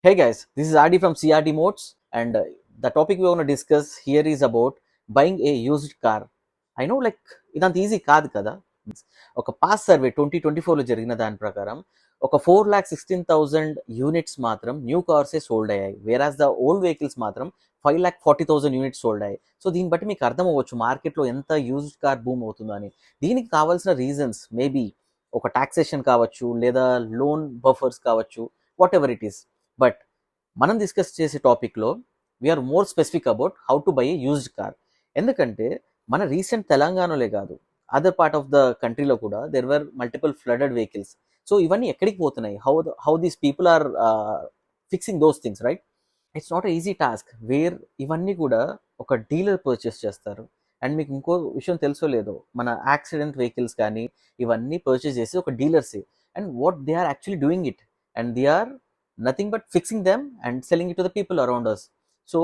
Hey guys, this is RD from CRD Modes, and the topic we want to discuss here is about buying a used car. I know, like, ఇదంత easy కాదు కదా. ఒక pass survey 2024లో జరిగిన దాని ప్రకారం ఒక 4,16,000 units మాత్రం new కార్సే sold అయ్యాయి, వేరాస్ ద ఓల్డ్ వెహికల్స్ మాత్రం 5,40,000 యూనిట్స్ సోల్డ్ అయ్యాయి. సో దీన్ని బట్టి మీకు అర్థం అవ్వచ్చు మార్కెట్లో ఎంత యూజ్డ్ కార్ బూమ్ అవుతుందో అని. దీనికి కావాల్సిన రీజన్స్ మేబీ ఒక టాక్సేషన్ కావచ్చు, లేదా లోన్ బఫర్స్ కావచ్చు, whatever it is. But మనం డిస్కస్ చేసే టాపిక్లో we're more specific about how to buy a used car. ఎందుకంటే మన రీసెంట్ తెలంగాణలో కాదు, అదర్ పార్ట్ ఆఫ్ ద కంట్రీలో కూడా there were multiple flooded vehicles. So ఇవన్నీ ఎక్కడికి పోతున్నాయి, how these people are fixing those things, right? It's not easy task where ఇవన్నీ కూడా ఒక డీలర్ పర్చేస్ చేస్తారు. అండ్ మీకు ఇంకో విషయం తెలుసో లేదో, మన యాక్సిడెంట్ వెహికల్స్ కానీ ఇవన్నీ పర్చేస్ చేసి ఒక డీలర్సే. And what they are actually doing it, and they are nothing but fixing them and selling it to the people around us. So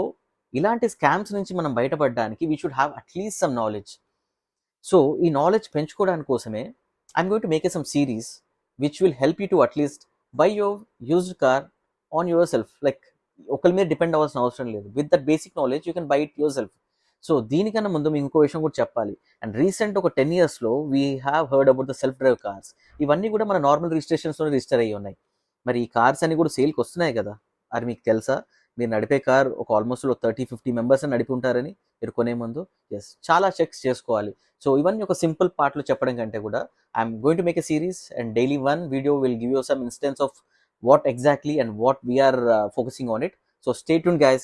ఇలాంటి స్కామ్స్ నుంచి మనం బయటపడడానికి we should have at least some knowledge. So ఈ knowledge పెంచుకోవడానికి కోసమే I'm going to make a some series which will help you to at least buy your used car on your self. Like ఒకరి మీద depend అవ్వాల్సిన అవసరం లేదు. With that basic knowledge you can buy it your self. So దీనికన్నా ముందు మీకు ఇంకో విషయం కూడా చెప్పాలి. అండ్ రీసెంట్ ఒక 10 yearsలో we have heard about the self drive cars. ఇవన్నీ కూడా మన నార్మల్ రిజిస్ట్రేషన్స్లో రిజిస్టర్ అయ్యి ఉన్నాయి. మరి ఈ కార్స్ అన్ని కూడా సేల్కి వస్తున్నాయి కదా. అది మీకు తెలుసా? మీరు నడిపే కార్ ఒక ఆల్మోస్ట్ 30-50 మెంబర్స్ అని నడిపి ఉంటారని మీరు కొనే ముందు. ఎస్, చాలా చెక్స్ చేసుకోవాలి. సో ఇవన్నీ ఒక సింపుల్ పార్ట్లో చెప్పడం కంటే కూడా I'm going to make a series, and daily one video will give you some instance of what exactly and what we are focusing on it. So stay tuned guys.